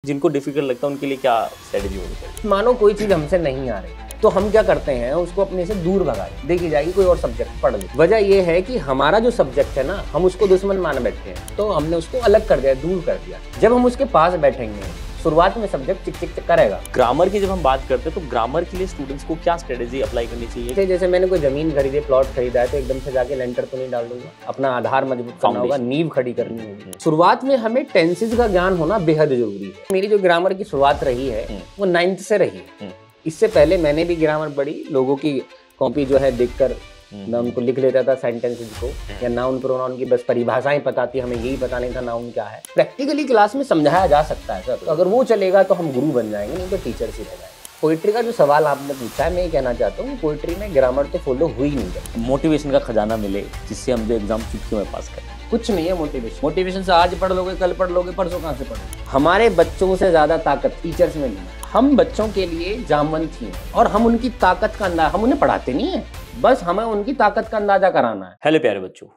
जिनको डिफिकल्ट लगता है उनके लिए क्या स्ट्रेटेजी होनी चाहिए? मानो कोई चीज हमसे नहीं आ रही तो हम क्या करते हैं, उसको अपने से दूर भगाते, देखी जाएगी कोई और सब्जेक्ट पढ़ ले। वजह ये है कि हमारा जो सब्जेक्ट है ना, हम उसको दुश्मन मान बैठे हैं, तो हमने उसको अलग कर दिया, दूर कर दिया। जब हम उसके पास बैठेंगे, शुरुआत में सब्जेक्ट चिक चिक चिक करेगा। ग्रामर की जब हम बात करते हैं तो ग्रामर के लिए स्टूडेंट्स को क्या स्ट्रेटेजी अप्लाई करनी चाहिए? जैसे मैंने कोई जमीन खरीदे, प्लॉट खरीदा है, तो एकदम से जाके लेंटर तो नहीं डाल दूंगा, अपना आधार मजबूत करना होगा, नींव खड़ी करनी होगी। शुरुआत में हमें टेंसेस का ज्ञान होना बेहद जरूरी है। मेरी जो ग्रामर की शुरुआत रही है वो 9th से रही है। इससे पहले मैंने भी ग्रामर पढ़ी, लोगों की कॉपी जो है देखकर मैं उनको लिख लेता था सेंटेंसेस को, या नाउन प्रोनाउन की बस परिभाषाएं पता थी, हमें यही पता नहीं था नाउन क्या है। प्रैक्टिकली क्लास में समझाया जा सकता है सर, तो अगर वो चलेगा तो हम गुरु बन जाएंगे, नहीं तो टीचर ही रह जाएंगे। पोइट्री का जो सवाल आपने पूछा है, मैं ये कहना चाहता हूँ पोइट्री में ग्रामर तो फॉलो हुई नहीं है। मोटिवेशन का खजाना मिले जिससे हम जो एग्जाम चुटकियों में पास करें। कुछ नहीं है मोटिवेशन से आज पढ़ लोगे, कल पढ़ लोगे, परसों कहाँ से पढ़ोगे। हमारे बच्चों से ज्यादा ताकत टीचर्स में नहीं है। हम बच्चों के लिए जामवंत ही हैं और हम उनकी ताकत का अंदाजा, हम उन्हें पढ़ाते नहीं है, बस हमें उनकी ताकत का अंदाजा कराना है। हेलो प्यारे बच्चों,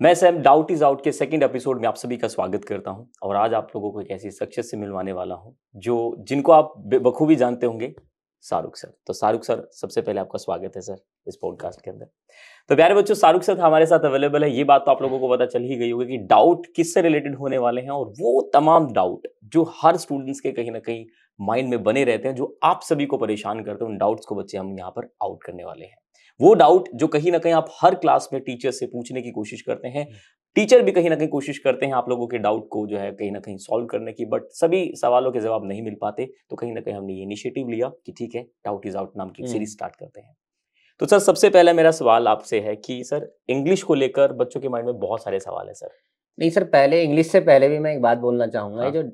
मैं सैम डाउट इज आउट के सेकंड एपिसोड में आप सभी का स्वागत करता हूं। और आज आप लोगों को एक ऐसी शख्सियत से मिलवाने वाला हूं जिनको आप बखूबी जानते होंगे, शाहरुख सर। तो शाहरुख सर, सबसे पहले आपका स्वागत है सर इस पॉडकास्ट के अंदर। तो प्यारे बच्चों, शाहरुख सर हमारे साथ अवेलेबल है। ये बात तो आप लोगों को पता चल ही गई होगी कि डाउट किससे रिलेटेड होने वाले हैं, और वो तमाम डाउट जो हर स्टूडेंट्स के कहीं ना कहीं माइंड में बने रहते हैं, जो आप सभी को परेशान करते हैं, उन डाउट्स को बच्चे हम यहाँ पर आउट करने वाले हैं। वो डाउट जो कहीं ना कहीं आप हर क्लास में टीचर से पूछने की कोशिश करते हैं, टीचर भी कहीं ना कहीं कोशिश करते हैं आप लोगों के डाउट को जो है कहीं ना कहीं सॉल्व करने की, बट सभी सवालों के जवाब नहीं मिल पाते। तो कहीं ना कहीं हमने ये इनिशिएटिव लिया कि ठीक है, डाउट इज आउट नाम की सीरीज स्टार्ट करते हैं। तो सर, सबसे पहला मेरा सवाल आपसे है कि सर, इंग्लिश को लेकर बच्चों के माइंड में बहुत सारे सवाल है सर। नहीं सर, पहले इंग्लिश से पहले भी मैं एक बात बोलना चाहूंगा। ये जो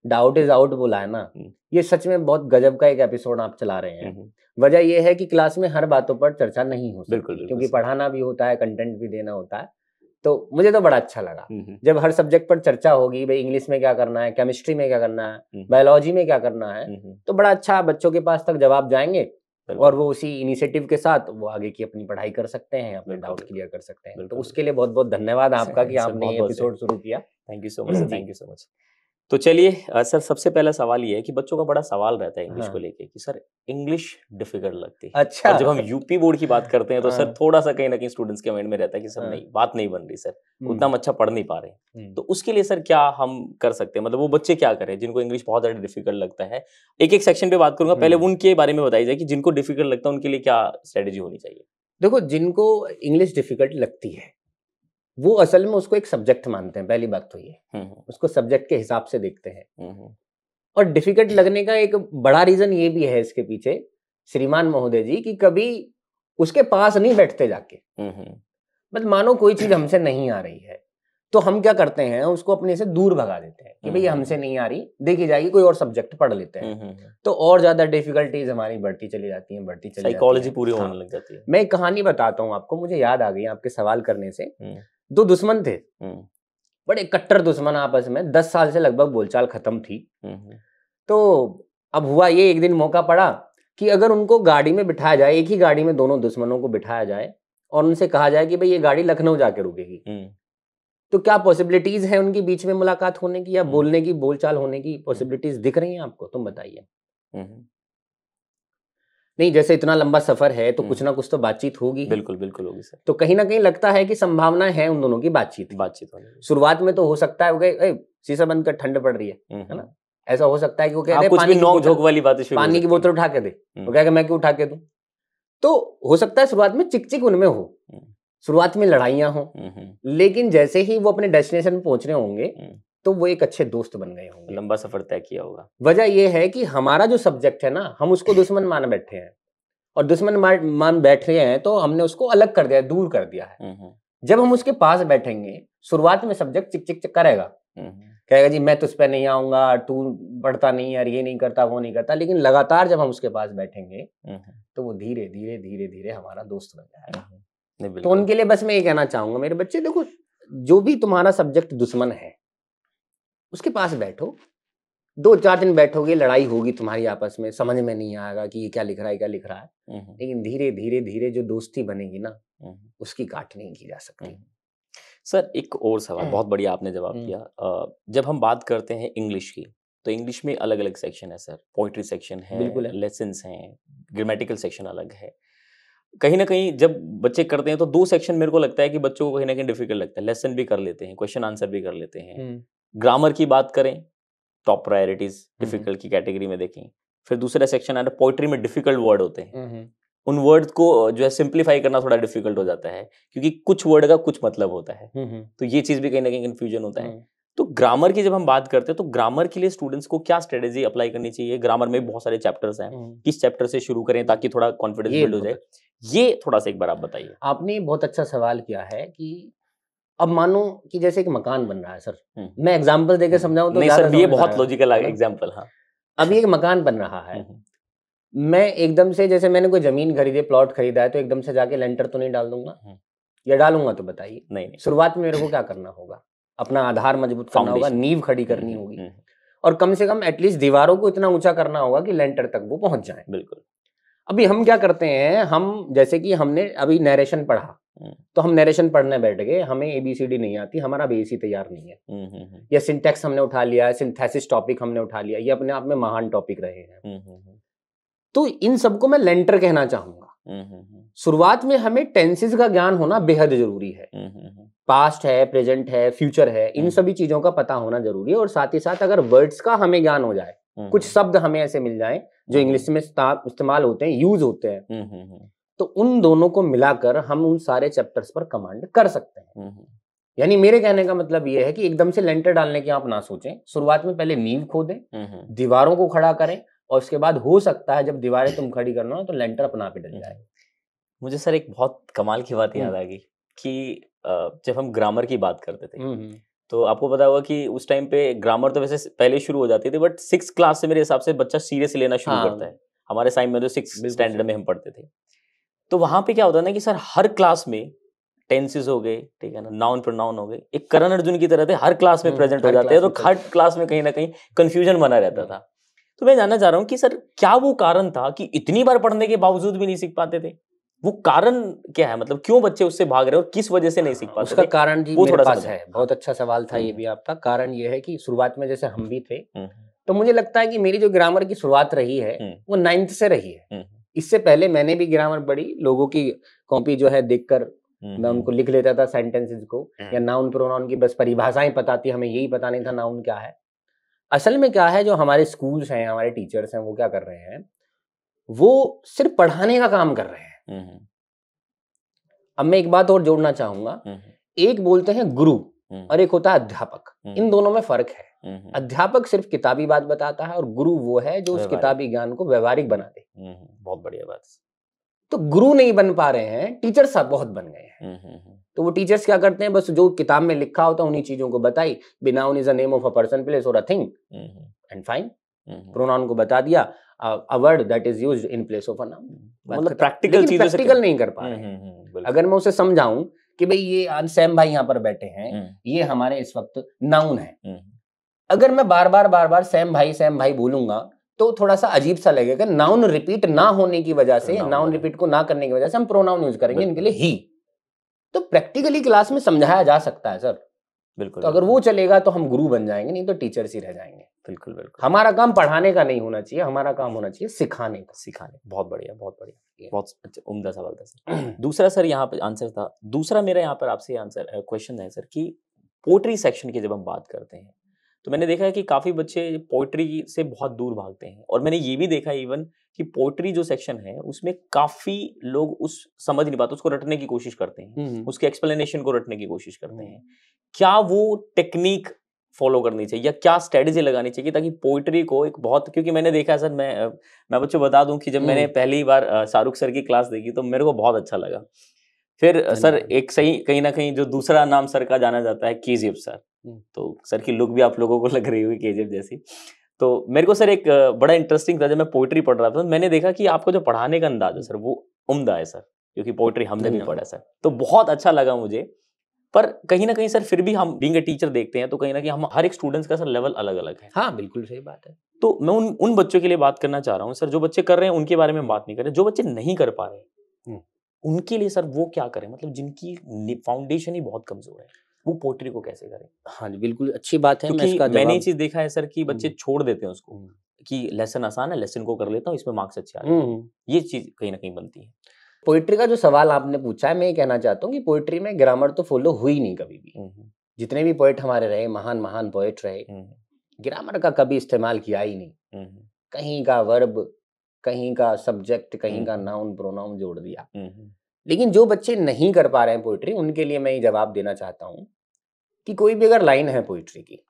डाउट इज आउट बोला है ना, ये सच में बहुत गजब का एक एपिसोड आप चला रहे हैं। वजह यह है कि क्लास में हर बातों पर चर्चा नहीं हो सकती, क्योंकि पढ़ाना भी होता है, कंटेंट भी देना होता है। तो मुझे तो बड़ा अच्छा लगा जब हर सब्जेक्ट पर चर्चा होगी, भाई इंग्लिश में क्या करना है, केमिस्ट्री में क्या करना है, बायोलॉजी में क्या करना है, तो बड़ा अच्छा बच्चों के पास तक जवाब जाएंगे और वो उसी इनिशिएटिव के साथ वो आगे की अपनी पढ़ाई कर सकते हैं, अपने डाउट क्लियर कर सकते हैं। तो उसके लिए बहुत बहुत धन्यवाद आपका कि आपने ये एपिसोड शुरू किया। Thank you so much, thank you so much. तो चलिए सर, सबसे पहला सवाल ये है कि बच्चों का बड़ा सवाल रहता है इंग्लिश को लेके कि सर, इंग्लिश डिफिकल्ट लगती है। अच्छा। और जब हम यूपी बोर्ड की बात करते हैं तो सर थोड़ा सा कहीं ना कहीं स्टूडेंट्स के माइंड में रहता है कि सर नहीं, बात नहीं बन रही सर, उतना हम अच्छा पढ़ नहीं पा रहे। तो उसके लिए सर क्या हम कर सकते हैं, मतलब वो बच्चे क्या करें जिनको इंग्लिश बहुत ज्यादा डिफिकल्ट लगता है? एक एक सेक्शन पे बात करूंगा, पहले उनके बारे में बताई जाए कि जिनको डिफिकल्ट लगता है उनके लिए क्या स्ट्रेटेजी होनी चाहिए। देखो, जिनको इंग्लिश डिफिकल्ट लगती है वो असल में उसको एक सब्जेक्ट मानते हैं। पहली बात तो ये, उसको सब्जेक्ट के हिसाब से देखते हैं। और डिफिकल्ट लगने का एक बड़ा रीजन ये भी है इसके पीछे श्रीमान महोदय जी, कि कभी उसके पास नहीं बैठते जाके। मतलब मानो कोई चीज हमसे नहीं आ रही है तो हम क्या करते हैं, उसको अपने से दूर भगा देते हैं कि भाई हमसे नहीं आ रही, देखी जाएगी कोई और सब्जेक्ट पढ़ लेते हैं। तो और ज्यादा डिफिकल्टीज हमारी बढ़ती चली जाती हैं, बढ़ती चली जाती है, साइकोलॉजी पूरी होने लग जाती है। मैं एक कहानी बताता हूँ आपको, मुझे याद आ गई आपके सवाल करने से। दो दुश्मन थे, बड़े कट्टर दुश्मन आपस में, 10 साल से लगभग बोलचाल खत्म थी। तो अब हुआ ये, एक दिन मौका पड़ा कि अगर उनको गाड़ी में बिठाया जाए, एक ही गाड़ी में दोनों दुश्मनों को बिठाया जाए और उनसे कहा जाए कि भाई ये गाड़ी लखनऊ जाके रुकेगी, तो क्या पॉसिबिलिटीज है उनके बीच में मुलाकात होने की या बोलने की, बोलचाल होने की पॉसिबिलिटीज दिख रही हैं आपको? तुम बताइए। नहीं, जैसे इतना लंबा सफर है तो कुछ ना कुछ तो बातचीत होगी। बिल्कुल बिल्कुल होगी सर। तो कहीं ना कहीं लगता है कि संभावना है उन दोनों की बातचीत होने की। शुरुआत में तो हो सकता है वो शीशा बंद कर, ठंड पड़ रही है ना, ऐसा हो सकता है कि वो कहते हैं पानी की बोतल उठा के दे, वो कहेगा मैं क्यों उठा के दूं। तो हो सकता है शुरुआत में चिक चिक उनमें हो, शुरुआत में लड़ाइयां हो, लेकिन जैसे ही वो अपने डेस्टिनेशन में पहुंच रहे होंगे तो वो एक अच्छे दोस्त बन गए होंगे, लंबा सफर तय किया होगा। वजह यह है कि हमारा जो सब्जेक्ट है ना, हम उसको दुश्मन मान बैठे हैं, और दुश्मन मान बैठ रहे हैं तो हमने उसको अलग कर दिया, दूर कर दिया है। जब हम उसके पास बैठेंगे, शुरुआत में सब्जेक्ट चिक चिक चिक करेगा, कहेगा जी मैं तुझ पे नहीं आऊंगा, तू पढ़ता नहीं यार, ये नहीं करता, वो नहीं करता। लेकिन लगातार जब हम उसके पास बैठेंगे तो वो धीरे धीरे धीरे धीरे हमारा दोस्त बन जाएगा। तो उनके लिए बस मैं ये कहना चाहूंगा, मेरे बच्चे देखो, जो भी तुम्हारा सब्जेक्ट दुश्मन है उसके पास बैठो, 2-4 दिन बैठोगे, लड़ाई होगी तुम्हारी आपस में, समझ में नहीं आएगा कि ये क्या लिख रहा है, क्या लिख रहा है, लेकिन धीरे धीरे धीरे जो दोस्ती बनेगी ना, उसकी काट नहीं की जा सकती। सर, एक और सवाल, बहुत बढ़िया आपने जवाब दिया। जब हम बात करते हैं इंग्लिश की, तो इंग्लिश में अलग अलग सेक्शन है सर, पोइट्री सेक्शन बिल्कुल है, है। लेसन्स हैं, ग्रामेटिकल सेक्शन अलग है। कहीं ना कहीं जब बच्चे करते हैं तो दो सेक्शन मेरे को लगता है कि बच्चों को कहीं ना कहीं डिफिकल्ट लगता है, लेसन भी कर लेते हैं, क्वेश्चन आंसर भी कर लेते हैं। ग्रामर की बात करें, टॉप प्रायोरिटीज डिफिकल्ट की कैटेगरी में देखें। फिर दूसरा सेक्शन आ रहा है पोइट्री में डिफिकल्ट वर्ड होते हैं, उन वर्ड को जो है सिंप्लीफाई करना थोड़ा डिफिकल्ट हो जाता है, क्योंकि कुछ वर्ड का कुछ मतलब होता है, तो ये चीज भी कहीं ना कहीं कंफ्यूजन होता है। तो ग्रामर की जब हम बात करते हैं तो ग्रामर के लिए स्टूडेंट्स को क्या स्ट्रेटेजी अप्लाई करनी चाहिए? ग्रामर में बहुत सारे चैप्टर्स हैं, किस चैप्टर से शुरू करें ताकि थोड़ा कॉन्फिडेंस बिल्ड हो जाए? ये थोड़ा सा एक बार आप बताइए। आपने बहुत अच्छा सवाल किया है कि अब मानो कि जैसे एक मकान बन रहा है सर, मैं एग्जांपल देके समझाऊं तो नहीं सर, ये बहुत लॉजिकल एग्जांपल। हाँ, अभी एक मकान बन रहा है, मैं एकदम से जैसे मैंने कोई जमीन खरीदी, प्लॉट खरीदा है, तो एकदम से जाके लेंटर तो नहीं डाल दूंगा, या डालूंगा तो बताइए? नहीं। शुरुआत में मेरे को क्या करना होगा? अपना आधार मजबूत करना होगा, नींव खड़ी करनी होगी, और कम से कम एटलीस्ट दीवारों को इतना ऊंचा करना होगा कि लेंटर तक वो पहुंच जाए। बिल्कुल। अभी हम क्या करते हैं, हम जैसे कि हमने अभी नरेशन पढ़ा, तो हम नरेशन पढ़ने बैठ गए, हमें ABCD नहीं आती, हमारा बेस ही तैयार नहीं है, या सिंटैक्स हमने उठा लिया, सिंथेसिस टॉपिक हमने उठा लिया, ये अपने आप में महान टॉपिक रहे हैं। तो इन सबको मैं लेंटर कहना चाहूंगा। शुरुआत में हमें टेंसेस का ज्ञान होना बेहद जरूरी है, पास्ट है, प्रेजेंट है, फ्यूचर है, इन सभी चीजों का पता होना जरूरी है। और साथ ही साथ अगर वर्ड्स का हमें ज्ञान हो जाए, कुछ शब्द हमें ऐसे मिल जाए जो इंग्लिश में इस्तेमाल होते हैं, यूज होते हैं, तो उन दोनों को मिलाकर हम उन सारे चैप्टर्स पर कमांड कर सकते हैं। यानी मेरे कहने का मतलब ये है कि एकदम से लेंटर डालने की आप ना सोचें, शुरुआत में पहले नींव खोदें, दीवारों को खड़ा करें, और उसके बाद हो सकता है जब दीवारें तुम खड़ी करना हो तो लेंटर अपना पे डल जाए। मुझे सर एक बहुत कमाल की बात याद आ गई कि जब हम ग्रामर की बात करते थे, तो आपको पता होगा कि उस टाइम पे ग्रामर तो वैसे पहले शुरू हो जाती थी, बट 6th क्लास से मेरे हिसाब से बच्चा सीरियस लेना शुरू करता है। हमारे टाइम में तो 6th स्टैंडर्ड में हम पढ़ते थे, तो वहां पे क्या होता है ना कि सर हर क्लास में टेंसेस हो गए, ठीक है ना, नाउन प्रोनाउन हो गए, एक करण अर्जुन की तरह थे, हर क्लास में प्रेजेंट हो जाते हैं, तो हर क्लास में कहीं ना कहीं कंफ्यूजन बना रहता था। तो मैं जानना चाह रहा हूँ कि सर क्या वो कारण था कि इतनी बार पढ़ने के बावजूद भी नहीं सीख पाते थे? वो कारण क्या है, मतलब क्यों बच्चे उससे भाग रहे हैं और किस वजह से नहीं सीख पाते? उसका कारण जी मेरे पास है, बहुत अच्छा सवाल था ये भी आपका। कारण ये है कि शुरुआत में जैसे हम भी थे, तो मुझे लगता है कि मेरी जो ग्रामर की शुरुआत रही है वो 9th से रही है। इससे पहले मैंने भी ग्रामर पढ़ी, लोगों की कॉपी जो है देखकर मैं उनको लिख लेता था सेंटेंसेस को, या नाउन प्रोनाउन की बस परिभाषाएं पता थी, हमें यही पता नहीं था नाउन क्या है। असल में क्या है, जो हमारे स्कूल्स हैं, हमारे टीचर्स हैं, वो क्या कर रहे हैं, वो सिर्फ पढ़ाने का काम कर रहे हैं। अब मैं एक बात और जोड़ना चाहूंगा, एक बोलते हैं गुरु और एक होता है अध्यापक, इन दोनों में फर्क है। अध्यापक सिर्फ किताबी बात बताता है और गुरु वो है जो उस किताबी ज्ञान को व्यवहारिक बना दे। बहुत बढ़िया बात। तो गुरु नहीं बन पा रहे हैं, टीचर्स बहुत बन गए हैं। तो वो टीचर्स क्या करते हैं, बस जो किताब में लिखा होता है उन्हीं चीजों को बताई, noun is a name of a person, place और a thing, and fine. Pronoun को बता दिया, a word that is used in place of a noun। मतलब प्रैक्टिकल चीजों से प्रैक्टिकल नहीं कर पा रहे हैं। अगर मैं उसे समझाऊं कि भाई ये सैम भाई यहाँ पर बैठे हैं, ये हमारे इस वक्त नाउन है, अगर मैं बार बार सैम भाई बोलूंगा तो थोड़ा सा अजीब सा लगेगा। नाउन रिपीट ना होने की वजह से, नाउन रिपीट को ना करने की वजह से हम प्रोनाउन यूज करेंगे इनके लिए ही। तो प्रैक्टिकली क्लास में समझाया जा सकता है सर, बिल्कुल। तो अगर वो चलेगा तो हम गुरु बन जाएंगे, नहीं तो टीचर्स ही रह जाएंगे। बिल्कुल बिल्कुल। हमारा काम पढ़ाने का नहीं होना चाहिए, हमारा काम होना चाहिए सिखाने का। बहुत बढ़िया, बहुत बढ़िया, बहुत अच्छा, उम्दा सवाल था सर। दूसरा सर यहाँ पे आंसर था, दूसरा मेरा यहाँ पर आपसे आंसर क्वेश्चन है सर कि पोएट्री सेक्शन की जब हम बात करते हैं तो मैंने देखा है कि काफी बच्चे पोएट्री से बहुत दूर भागते हैं, और मैंने ये भी देखा इवन कि पोएट्री जो सेक्शन है उसमें काफी लोग उस समझ नहीं पाते, उसको रटने की कोशिश करते हैं, उसके एक्सप्लेनेशन को रटने की कोशिश करते हैं। क्या वो टेक्निक फॉलो करनी चाहिए या क्या स्ट्रेटेजी लगानी चाहिए ताकि पोइट्री को एक बहुत, क्योंकि मैंने देखा सर, मैं बच्चों बता दूं कि जब मैंने पहली बार शाहरुख सर की क्लास देखी तो मेरे को बहुत अच्छा लगा। फिर सर एक सही कहीं ना कहीं जो दूसरा नाम सर का जाना जाता है KGF सर, तो सर की लुक भी आप लोगों को लग रही हुई KGF जैसी। तो मेरे को सर एक बड़ा इंटरेस्टिंग था, जब मैं पोइट्री पढ़ रहा था मैंने देखा कि आपका जो पढ़ाने का अंदाज है सर वो उम्दा है सर, क्योंकि पोइट्री हमने भी पढ़ा सर, तो बहुत अच्छा लगा मुझे। पर कहीं ना कहीं सर फिर भी हम बीइंग अ टीचर देखते हैं तो कहीं ना कहीं हम हर एक स्टूडेंट्स का सर लेवल अलग अलग है। हाँ बिल्कुल सही बात है। तो मैं उन बच्चों के लिए बात करना चाह रहा हूँ सर, जो बच्चे कर रहे हैं उनके बारे में बात नहीं कर रहे, जो बच्चे नहीं कर पा रहे उनके लिए सर वो क्या करें, मतलब जिनकी फाउंडेशन ही बहुत कमजोर है। वो पोएट्री को कैसे करें? हाँ जी, बिल्कुल अच्छी बात है। मैं क्योंकि इसका मैंने ये जवाब चीज देखा है सर कि बच्चे छोड़ देते हैं उसको कि लेसन आसान है, लेसन को कर लेता हूँ, इसमें मार्क्स अच्छे आ जाएंगे। ये चीज कहीं ना कहीं बनती है। पोइट्री का जो सवाल आपने पूछा है, मैं ये कहना चाहता हूँ कि पोइट्री में ग्रामर तो फॉलो हुई नहीं कभी भी। जितने भी पोइट हमारे रहे, महान महान पोइट रहे, ग्रामर का कभी इस्तेमाल किया ही नहीं। कहीं का वर्ब, कहीं का सब्जेक्ट, कहीं का नाउन प्रोनाउन जोड़ दिया। लेकिन जो बच्चे नहीं कर पा रहे हैं पोइट्री, उनके लिए मैं ये जवाब देना चाहता हूँ कि कोई भी अगर लाइन है पोइट्री की,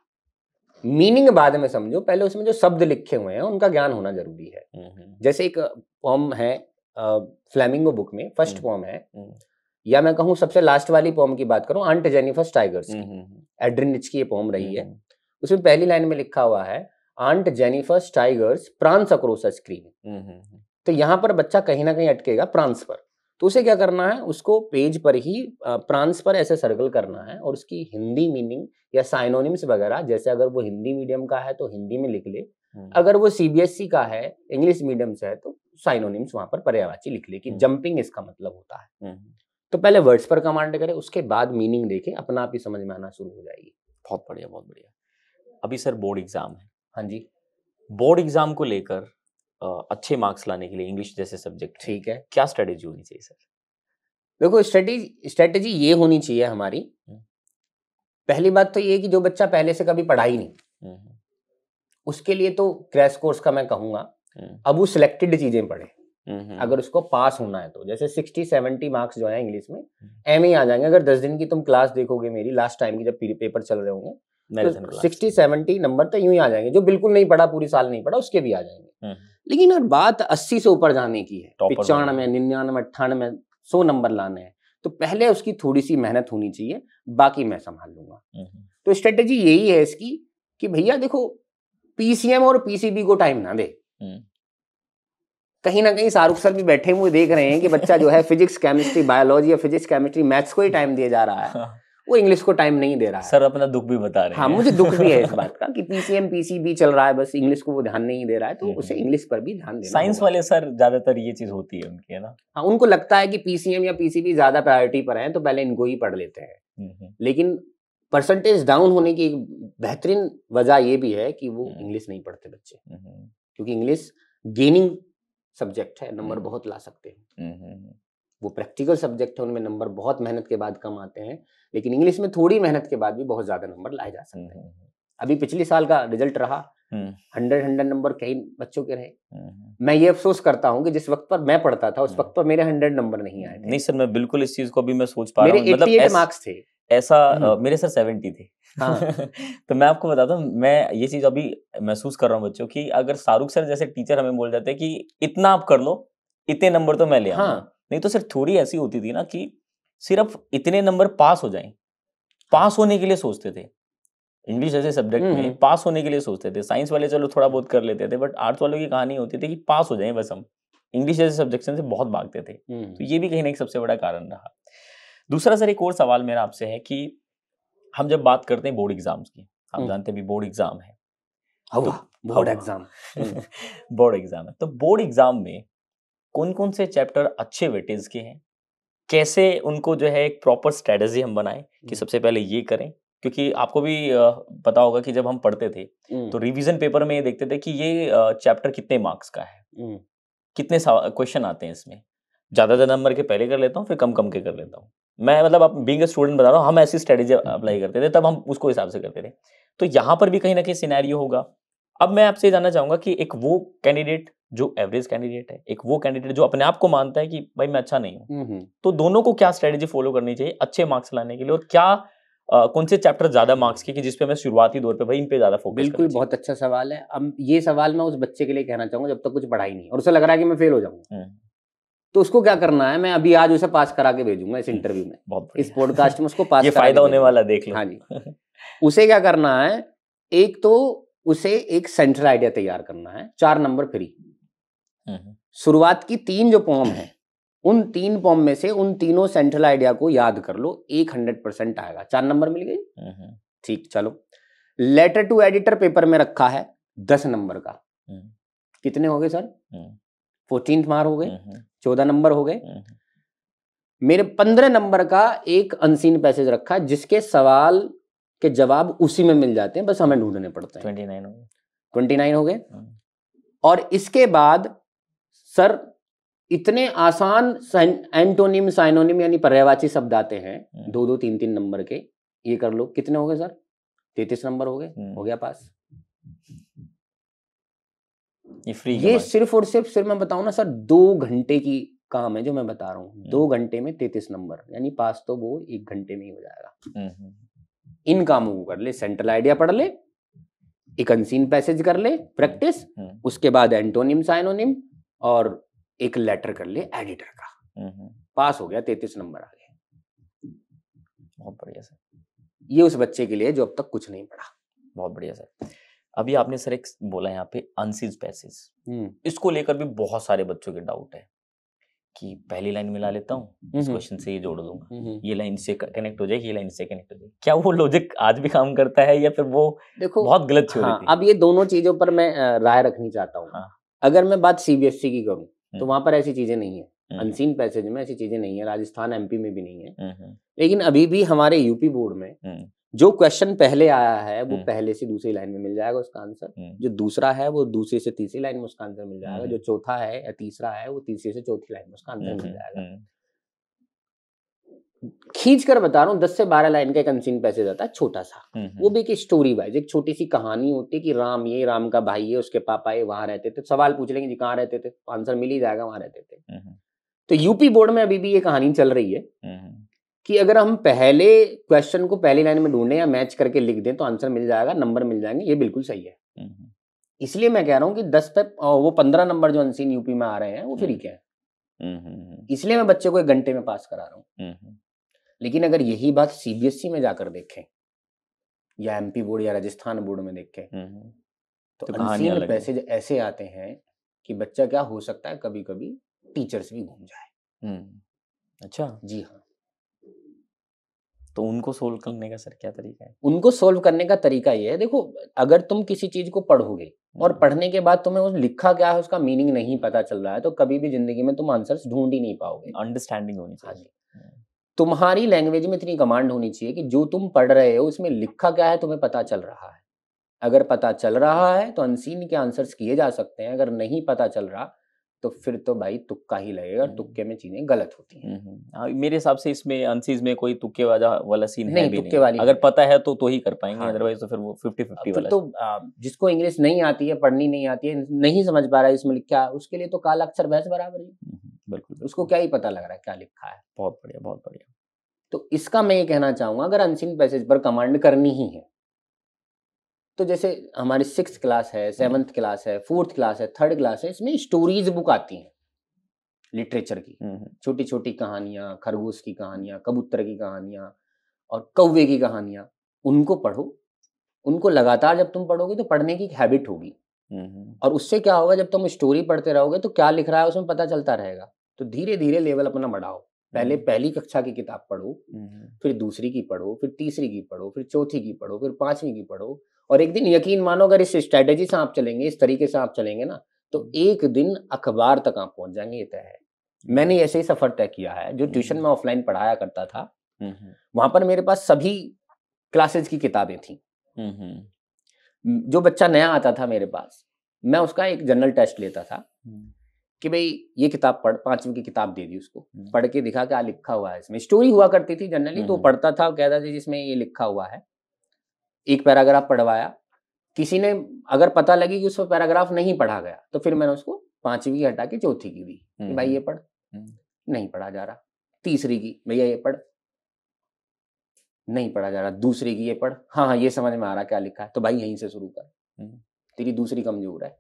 मीनिंग बाद में समझो, पहले उसमें जो शब्द लिखे हुए हैं उनका ज्ञान होना जरूरी है। जैसे एक पोम है फ्लेमिंगो बुक में, फर्स्ट पोम है, या मैं कहूँ सबसे लास्ट वाली पोम की बात करूं, आंट जेनिफर टाइगर्स की, एड्रिन निच की ये पोम रही है। उसमें पहली लाइन में लिखा हुआ है, aunt Jennifer tigers prance across a screen. तो यहाँ पर बच्चा कहीं ना कहीं अटकेगा प्रांस पर। तो उसे क्या करना है, उसको पेज पर ही प्रांस पर ऐसे सर्कल करना है और उसकी हिंदी मीनिंग या साइनोनिम्स वगैरह, जैसे अगर वो हिंदी मीडियम का है तो हिंदी में लिख ले, अगर वो सीबीएसई का है, इंग्लिश मीडियम से है, तो साइनोनिम्स वहां पर पर्यायवाची लिख ले कि जंपिंग इसका मतलब होता है। तो पहले वर्ड्स पर कमांड करे, उसके बाद मीनिंग देखे, अपना आप ही समझ में आना शुरू हो जाएगी। बहुत बढ़िया, बहुत बढ़िया। अभी सर बोर्ड एग्जाम है। हाँ जी। बोर्ड एग्जाम को लेकर अच्छे मार्क्स लाने के लिए इंग्लिश जैसे सब्जेक्ट, ठीक है, क्या स्ट्रेटेजी होनी चाहिए सर? देखो स्ट्रेटेजी ये होनी चाहिए हमारी, पहली बात तो ये कि जो बच्चा पहले से कभी पढ़ा ही नहीं, उसके लिए तो क्रैश कोर्स का मैं कहूंगा, अब वो सिलेक्टेड चीजें पढ़े। अगर उसको पास होना है तो, जैसे 60-70 मार्क्स जो है इंग्लिश में एम ही आ जाएंगे। अगर 10 दिन की तुम क्लास देखोगे मेरी, लास्ट टाइम की जब पेपर चल रहे होंगे, तो 60-70 नंबर तो यूं ही आ जाएंगे। जो बिल्कुल नहीं पढ़ा, पूरी साल नहीं पढ़ा, उसके भी आ जाएंगे। लेकिन अगर बात 80 से ऊपर जाने की है, 95, 99, 98, 100 नंबर लाने हैं, तो पहले उसकी थोड़ी सी मेहनत होनी चाहिए, बाकी मैं संभाल लूंगा। तो स्ट्रेटेजी यही है इसकी कि भैया देखो, पीसीएम और पीसीबी को टाइम ना दे। कहीं ना कहीं शाहरुख सर भी बैठे हुए देख रहे हैं कि बच्चा जो है फिजिक्स केमिस्ट्री बायोलॉजी या फिजिक्स केमिस्ट्री मैथ्स को ही टाइम दिया जा रहा है, वो इंग्लिश को टाइम नहीं दे रहा है। सर अपना दुख भी बता रहे हैं। हाँ, मुझे दुख भी है इस बात का कि पीसीएम पीसीबी चल रहा है, बस इंग्लिश को वो ध्यान नहीं दे रहा है, तो उसे इंग्लिश पर भी ध्यान देना। साइंस वाले सर ज्यादातर ये चीज होती है उनकी, है ना? हाँ, उनको लगता है कि पीसीएम या पीसीबी ज्यादा प्रायोरिटी पर है, तो पहले इनको ही पढ़ लेते हैं। लेकिन परसेंटेज डाउन होने की एक बेहतरीन वजह ये भी है कि वो इंग्लिश नहीं पढ़ते बच्चे, क्योंकि इंग्लिश गेनिंग सब्जेक्ट है, नंबर बहुत ला सकते हैं। वो प्रैक्टिकल सब्जेक्ट है, उनमें नंबर बहुत मेहनत के बाद कम आते हैं, लेकिन इंग्लिश में थोड़ी मेहनत के बाद भी बहुत ज्यादा नंबर लाए जा सकते हैं। अभी पिछले साल का रिजल्ट रहा, 100 नंबर कई बच्चों के रहे। मैं ये अफसोस करता हूँ कि जिस वक्त पर मैं पढ़ता था, उस वक्त पर मेरे 100 नंबर नहीं आए थे। नहीं सर, मैं बिल्कुल इस चीज को अभी मैं सोच पा रहा हूँ। मेरे 88 मार्क्स थे ऐसा मेरे सर 70 थे। हाँ। तो मैं आपको बताता हूँ, मैं ये चीज अभी महसूस कर रहा हूँ बच्चों की, अगर शाहरुख सर जैसे टीचर हमें बोल जाते कि इतना आप कर लो, इतने नंबर तो मैं ले आऊंगा। हाँ। नहीं तो सर थोड़ी ऐसी होती थी ना कि सिर्फ इतने नंबर पास हो जाएं, पास होने के लिए सोचते थे। इंग्लिश जैसे सब्जेक्ट में पास होने के लिए सोचते थे। साइंस वाले चलो थोड़ा बहुत कर लेते थे, बट आर्ट्स वालों की कहानी होती थी कि पास हो जाएं बस हम। इंग्लिश जैसे सब्जेक्ट से बहुत भागते थे। तो ये भी कहीं ना कहीं सबसे बड़ा कारण रहा। दूसरा सर एक और सवाल मेरा आपसे है कि हम जब बात करते हैं बोर्ड एग्जाम्स की, आप जानते हैं भी बोर्ड एग्जाम है, बोर्ड एग्जाम बोर्ड एग्जाम है, तो बोर्ड एग्जाम में कौन कौन से चैप्टर अच्छे वेटेज के हैं, कैसे उनको जो है एक प्रॉपर स्ट्रेटजी हम बनाएं कि सबसे पहले ये करें। क्योंकि आपको भी पता होगा कि जब हम पढ़ते थे तो रिवीजन पेपर में ये देखते थे कि ये चैप्टर कितने मार्क्स का है, कितने क्वेश्चन आते हैं इसमें, ज्यादा नंबर के पहले कर लेता हूँ, फिर कम कम के कर लेता हूँ। मैं मतलब आप बीइंग अ स्टूडेंट बता रहा हूँ, हम ऐसी स्ट्रेटेजी अप्लाई करते थे, तब हम उसको हिसाब से करते थे। तो यहाँ पर भी कहीं ना कहीं सिनेरियो होगा। अब मैं आपसे जानना चाहूंगा कि एक वो कैंडिडेट जो एवरेज कैंडिडेट है, एक वो कैंडिडेट जो अपने आप को मानता है कि भाई मैं अच्छा नहीं हूँ, तो दोनों को क्या स्ट्रेटेजी फॉलो करनी चाहिए अच्छे मार्क्स लाने के लिए, और क्या कौन से चैप्टर ज्यादा मार्क्स के कि जिसपे मैं शुरुआती दौर पे भाई इन पे ज्यादा फोकस? बिल्कुल, बहुत अच्छा सवाल है। अब ये सवाल मैं उस बच्चे के लिए कहना चाहूंगा जब तक कुछ पढ़ाई नहीं और उसे लग रहा है कि मैं फेल हो जाऊंगा, तो उसको क्या करना है, मैं अभी आज उसे पास करा के भेजूंगा इस इंटरव्यू में, इस पॉडकास्ट में उसको पास, ये फायदा होने वाला, देख लो। हाँ जी। उसे क्या करना है, एक तो उसे एक सेंट्रल आइडिया तैयार करना है, 4 नंबर फ्री। शुरुआत की 3 जो पोम है, उन 3 पोम में से उन तीनों सेंट्रल आइडिया को याद कर लो, 100% आएगा। 4 नंबर मिल गई, ठीक। चलो, लेटर टू एडिटर पेपर में रखा है 10 नंबर का, कितने हो गए सर? 14 मार्क हो गए, 14 नंबर हो गए। मेरे 15 नंबर का एक अनसीन पैसेज रखा है जिसके सवाल के जवाब उसी में मिल जाते हैं, बस हमें ढूंढने पड़ते हैं। 29 हो गए। 29 हो गए। और इसके बाद सर इतने आसान एंटोनिम साइनोनिम यानी पर्यायवाची शब्द आते हैं 2-2, 3-3 नंबर के। ये कर लो, कितने हो गए सर? 33 नंबर हो गए। हो गया पास। ये फ्री ये सिर्फ और सिर्फ मैं बताऊं ना सर, 2 घंटे की काम है जो मैं बता रहा हूँ। 2 घंटे में 33 नंबर, यानी पास तो वो 1 घंटे में ही हो जाएगा। इन कामों को कर ले, सेंट्रल आइडिया पढ़ ले, एक अनसीन पैसेज कर ले प्रैक्टिस, उसके बाद एंटोनिम साइनोनिम और एक लेटर कर ले एडिटर का। पास हो गया, 33 नंबर आ गए। बहुत बढ़िया सर। ये उस बच्चे के लिए जो अब तक कुछ नहीं पढ़ा। बहुत बढ़िया सर। अभी आपने सर एक बोला यहाँ पे अनसीन पैसेज, इसको लेकर भी बहुत सारे बच्चों के डाउट है कि पहली लाइन मिला लेता हूँ, इस क्वेश्चन से ये जोड़ दूंगा, ये लाइन से कनेक्ट हो जाएगी, ये लाइन से कनेक्ट हो जाएगी। क्या वो लॉजिक आज भी काम करता है या फिर वो देखो बहुत गलत थ्योरी थी? अब ये दोनों चीजों पर मैं राय रखनी चाहता हूँ। अगर मैं बात सीबीएसई की करूँ तो वहां पर ऐसी चीजें नहीं है। अनसीन पैसेज में ऐसी चीजें नहीं है, राजस्थान एमपी में भी नहीं है। लेकिन अभी भी हमारे यूपी बोर्ड में जो क्वेश्चन पहले आया है वो पहले से दूसरी लाइन में मिल जाएगा उसका आंसर, जो दूसरा है वो दूसरी से तीसरी लाइन में उसका आंसर मिल जाएगा, जो चौथा है या तीसरा है वो तीसरी से चौथी लाइन में उसका आंसर मिल जाएगा। खींच कर बता रहा हूँ, 10 से 12 लाइन का एक अनसीन पैसेज आता है छोटा सा, वो भी एक स्टोरी वाइज, एक छोटी सी कहानी होती है कि राम का भाई है, उसके पापा ये वहां रहते थे। सवाल पूछ लेंगे जी कहाँ रहते थे, आंसर मिल ही जाएगा वहां रहते थे। तो यूपी बोर्ड में अभी भी ये कहानी चल रही है कि अगर हम पहले क्वेश्चन को पहली लाइन में ढूंढें या मैच करके लिख दें तो आंसर मिल जाएगा, नंबर मिल जाएंगे। ये बिल्कुल सही है। इसलिए मैं कह रहा हूँ कि 10 पे वो 15 नंबर जो अनसीन यूपी में आ रहे हैं वो फ्री के हैं। इसलिए मैं बच्चे को 1 घंटे में पास करा रहा हूँ। लेकिन अगर यही बात सीबीएसई में जाकर देखें या एमपी बोर्ड या राजस्थान बोर्ड में देखें तो अनसीन पैसेज ऐसे आते हैं कि बच्चा क्या हो सकता है, कभी कभी टीचर्स भी घूम जाए। अच्छा जी हाँ। तो उनको सोल्व करने का सर क्या तरीका है? उनको सोल्व करने का तरीका ये है, देखो अगर तुम किसी चीज को पढ़ोगे और पढ़ने के बाद तुम्हें उस लिखा क्या है उसका मीनिंग नहीं पता चल रहा है तो कभी भी जिंदगी में तुम आंसर्स ढूंढ ही नहीं पाओगे। अंडरस्टैंडिंग होनी चाहिए। तुम्हारी लैंग्वेज में इतनी कमांड होनी चाहिए कि जो तुम पढ़ रहे हो उसमें लिखा क्या है तुम्हें पता चल रहा है। अगर पता चल रहा है तो अनसीन के आंसर्स किए जा सकते हैं, अगर नहीं पता चल रहा तो फिर तो भाई तुक्का ही लगेगा, तुक्के में चीजें गलत होती हैं। मेरे हिसाब से इसमें अनसीन में कोई तुक्के वाला सीन है भी तुक्के वाली अगर पता है तो ही कर पाएंगे, अदरवाइज तो फिर वो 50-50 वाला। तो जिसको इंग्लिश नहीं आती है, पढ़नी नहीं आती है, नहीं समझ पा रहा है इसमें लिखा है, उसके लिए तो काला अक्षर भैंस बराबर ही। बिल्कुल, उसको क्या ही पता लग रहा है क्या लिखा है। बहुत बढ़िया, बहुत बढ़िया। तो इसका मैं ये कहना चाहूंगा, अगर अनसीन पैसेज पर कमांड करनी ही है तो जैसे हमारी 6th क्लास है, 7th क्लास है, 4th क्लास है, 3rd क्लास है, इसमें स्टोरीज बुक आती हैं लिटरेचर की, छोटी छोटी कहानियां, खरगोश की कहानियां, कबूतर की कहानियां और कौवे की कहानियां, उनको पढ़ो। उनको लगातार जब तुम पढ़ोगे तो पढ़ने की हैबिट होगी और उससे क्या होगा, जब तुम स्टोरी पढ़ते रहोगे तो क्या लिख रहा है उसमें पता चलता रहेगा। तो धीरे धीरे लेवल अपना बढ़ाओ। पहले पहली कक्षा की किताब पढ़ो, फिर दूसरी की पढ़ो, फिर तीसरी की पढ़ो, फिर चौथी की पढ़ो, फिर 5वीं की पढ़ो। और एक दिन यकीन मानो अगर इस स्ट्रेटेजी से आप चलेंगे, इस तरीके से आप चलेंगे ना, तो एक दिन अखबार तक आप पहुंच जाएंगे। ये तय है। मैंने ऐसे ही सफर तय किया है। जो ट्यूशन में ऑफलाइन पढ़ाया करता था वहां पर मेरे पास सभी क्लासेज की किताबें थी। जो बच्चा नया आता था मेरे पास, मैं उसका एक जनरल टेस्ट लेता था कि भाई ये किताब पढ़, 5वीं की किताब दे दी उसको, पढ़ के दिखा क्या लिखा हुआ है इसमें। स्टोरी हुआ करती थी जनरली, तो पढ़ता था, कहता था जिसमें ये लिखा हुआ है। एक पैराग्राफ पढ़वाया, किसी ने अगर पता लगी कि उसमें पैराग्राफ नहीं पढ़ा गया तो फिर मैंने उसको 5वीं की हटा के चौथी की दी कि भाई ये पढ़, नहीं पढ़ा जा रहा। तीसरी की, भैया ये पढ़, नहीं पढ़ा जा रहा। दूसरी की, ये पढ़, हाँ ये समझ में आ रहा क्या लिखा है, तो भाई यहीं से शुरू कर, तेरी दूसरी कमजोर है।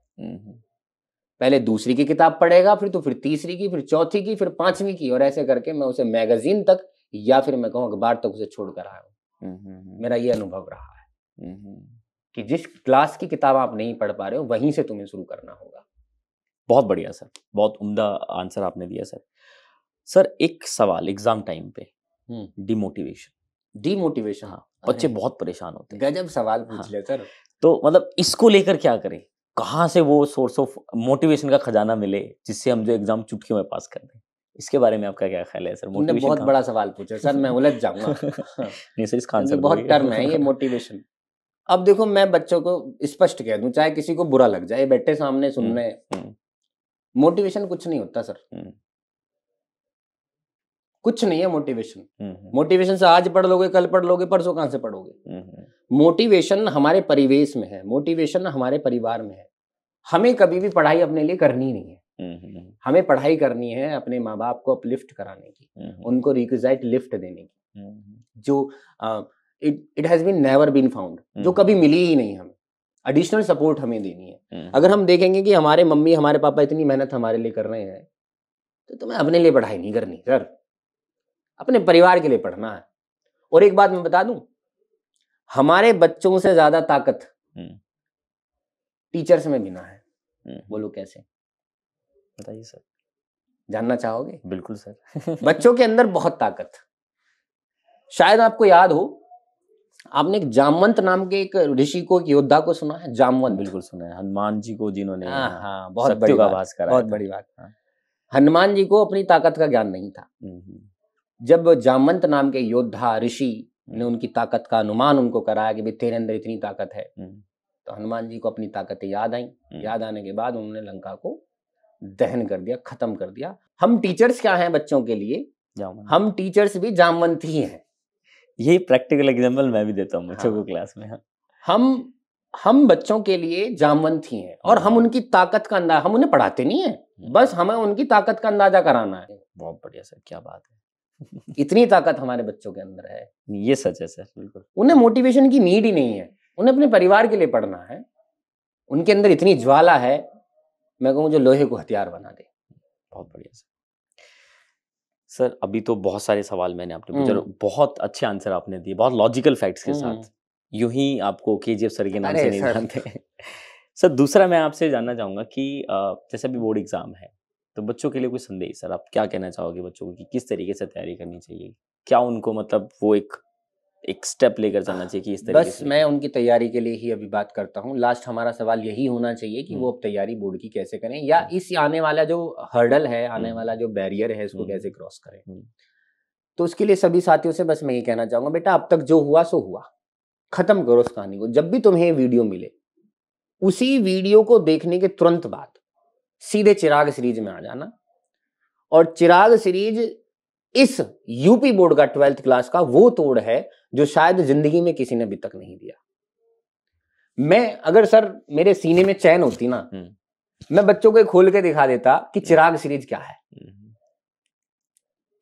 पहले दूसरी की किताब पढ़ेगा, फिर तो फिर तीसरी की, फिर चौथी की, फिर 5वीं की, और ऐसे करके मैं उसे मैगजीन तक या फिर मैं कहूँ अखबार तक उसे छोड़ कर आया हूँ। मेरा ये अनुभव रहा है कि जिस क्लास की किताब आप नहीं पढ़ पा रहे हो वहीं से तुम्हें शुरू करना होगा। बहुत बढ़िया सर, बहुत उम्दा आंसर आपने दिया सर। सर एक सवाल एग्जाम टाइम पे, डिमोटिवेशन। हाँ, बच्चे बहुत परेशान होते हैं। गजब सवाल पूछ ले सर। तो मतलब इसको लेकर क्या करें, कहाँ से वो सोर्स ऑफ मोटिवेशन का खजाना मिले जिससे हम जो एग्जाम चुटकियों में पास कर दें? इसके बारे में आपका क्या ख्याल है सर? तुमने बहुत बड़ा सवाल पूछा सर, मैं उलझ जाऊंगा। नहीं सर, इसका आंसर बहुत टर्म है ये मोटिवेशन। अब देखो, मैं बच्चों को स्पष्ट कह दूं, चाहे किसी को बुरा लग जाए, बैठे सामने सुन रहे, मोटिवेशन कुछ नहीं होता सर, कुछ नहीं है मोटिवेशन। मोटिवेशन से आज पढ़ लोगे, कल पढ़ लोगे, परसों कहां से पढ़ोगे? मोटिवेशन हमारे परिवेश में है, मोटिवेशन हमारे परिवार में है। हमें कभी भी पढ़ाई अपने लिए करनी नहीं है। हमें पढ़ाई करनी है अपने माँ बाप को अपलिफ्ट कराने की, उनको रिक्विजाइट लिफ्ट देने की, जो it has been never been found, जो कभी मिली ही नहीं हमें। एडिशनल सपोर्ट हमें देनी है। अगर हम देखेंगे कि हमारे मम्मी हमारे पापा इतनी मेहनत हमारे लिए कर रहे हैं, तो तुम्हें अपने लिए पढ़ाई नहीं करनी सर, अपने परिवार के लिए पढ़ना है। और एक बात मैं बता दूं, हमारे बच्चों से ज्यादा ताकत टीचर्स में बिना है। बोलो कैसे? बताइए सर। जानना चाहोगे? बिल्कुल सर। बच्चों के अंदर बहुत ताकत। शायद आपको याद हो, आपने एक जामवंत नाम के एक ऋषि को, एक योद्धा को सुना है? जामवंत। बिल्कुल सुना है, हनुमान जी को, जिन्होंने बहुत बड़ी बात, बहुत बड़ी बात। हनुमान जी को अपनी ताकत का ज्ञान नहीं था। जब जामवंत नाम के योद्धा ऋषि ने उनकी ताकत का अनुमान उनको कराया कि भाई तेरे अंदर इतनी ताकत है, तो हनुमान जी को अपनी ताकतें याद आई। याद आने के बाद उन्होंने लंका को दहन कर दिया, खत्म कर दिया। हम टीचर्स क्या हैं बच्चों के लिए? हम टीचर्स भी जामवंत ही हैं। ये प्रैक्टिकल एग्जांपल मैं भी देता हूँ बच्चों को क्लास में। हम बच्चों के लिए जामवंत ही हैं, और हम उनकी ताकत का अंदाजा, हम उन्हें पढ़ाते नहीं है, बस हमें उनकी ताकत का अंदाजा कराना है। बहुत बढ़िया सर, क्या बात है। इतनी ताकत हमारे बच्चों के अंदर है। ये सच है सर, बिल्कुल। उन्हें मोटिवेशन की नीड ही नहीं है, उन्हें अपने परिवार के लिए पढ़ना है। उनके अंदर इतनी ज्वाला है, मैं कहूँ जो लोहे को हथियार बना दे। बहुत बढ़िया सर। अभी तो बहुत सारे सवाल मैंने आपने पूछे, बहुत अच्छे आंसर आपने दिए, बहुत लॉजिकल फैक्ट्स के साथ। यूं ही आपको केजीएफ सर के नाम से नहीं जानते। सर दूसरा मैं आपसे जानना चाहूंगा कि जैसे अभी बोर्ड एग्जाम है, तो बच्चों के लिए कोई संदेश सर आप क्या कहना चाहोगे बच्चों को कि किस तरीके से तैयारी करनी चाहिए? क्या उनको मतलब वो एक स्टेप लेकर चलना चाहिए कि इस तरीके बस मैं उनकी तैयारी के लिए ही अभी बात करता हूँ। लास्ट हमारा सवाल यही होना चाहिए कि वो अब तैयारी बोर्ड की कैसे करें, या इस आने वाला जो हर्डल है, आने वाला जो बैरियर है, इसको कैसे क्रॉस करें। तो उसके लिए सभी साथियों से बस मैं ये कहना चाहूंगा, बेटा अब तक जो हुआ सो हुआ, खत्म करो उस कहानी को। जब भी तुम्हें वीडियो मिले, उसी वीडियो को देखने के तुरंत बाद सीधे चिराग सीरीज में आ जाना। और चिराग सीरीज इस यूपी बोर्ड का 12th क्लास का वो तोड़ है जो शायद जिंदगी में किसी ने अभी तक नहीं दिया। मैं अगर सर मेरे सीने में चैन होती ना, मैं बच्चों को खोल के दिखा देता कि चिराग सीरीज क्या है।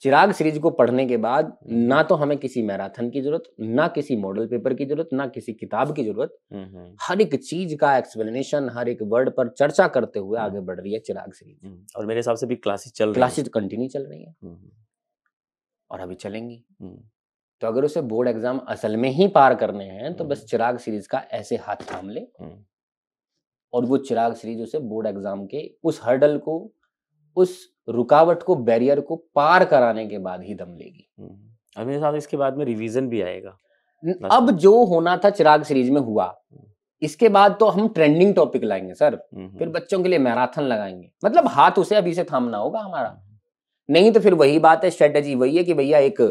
चिराग सीरीज को पढ़ने के बाद ना तो हमें किसी मैराथन की जरूरत, ना किसी मॉडल पेपर की जरूरत, ना किसी किताब की जरूरत। हर एक चीज का एक्सप्लेनेशन, हर एक वर्ड पर चर्चा करते हुए आगे बढ़ रही है चिराग सीरीज। और मेरे हिसाब से भी क्लासेस कंटिन्यू चल रही है और अभी चलेंगी। तो अगर उसे बोर्ड एग्जाम असल में ही पार करने हैं तो बस चिराग सीरीज का ऐसे हाथ थाम ले, और वो चिराग सीरीज उसे बोर्ड एग्जाम के उस हर्डल को, उस रुकावट को, बैरियर को पार कराने के बाद ही दम लेगी। और मेरे साथ इसके बाद में रिवीजन भी आएगा। अब जो होना था चिराग सीरीज में हुआ, इसके बाद तो हम ट्रेंडिंग टॉपिक लाएंगे सर। फिर बच्चों के लिए मैराथन लगाएंगे, मतलब हाथ उसे अभी से थामना होगा हमारा। नहीं तो फिर वही बात है, स्ट्रेटेजी वही है कि भैया एक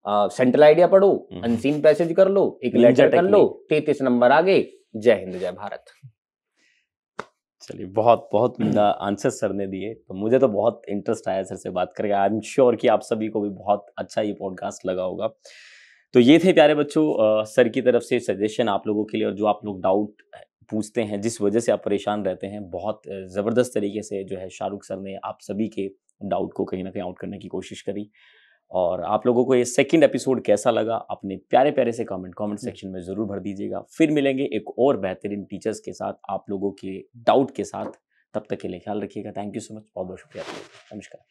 सेंट्रल आइडिया पढ़ो, अनसीन पैसेज कर लो, एक लेटर कर लो, 33 नंबर आगे, जय हिंद जय भारत। चलिए, बहुत बहुत उम्दा आंसर सर ने दिए, तो मुझे तो बहुत इंटरेस्ट आया सर से बात करके। आई एम श्योर कि आप सभी को भी बहुत अच्छा ये पॉडकास्ट लगा होगा। तो ये थे प्यारे बच्चों सर की तरफ से सजेशन आप लोगों के लिए, और जो आप लोग डाउट पूछते हैं, जिस वजह से आप परेशान रहते हैं, बहुत ज़बरदस्त तरीके से जो है शाहरुख सर ने आप सभी के डाउट को कहीं ना कहीं आउट करने की कोशिश करी। और आप लोगों को ये सेकंड एपिसोड कैसा लगा, अपने प्यारे प्यारे से कमेंट सेक्शन में ज़रूर भर दीजिएगा। फिर मिलेंगे एक और बेहतरीन टीचर्स के साथ, आप लोगों के डाउट के साथ। तब तक के लिए ख्याल रखिएगा। थैंक यू सो मच, बहुत बहुत शुक्रिया। नमस्कार।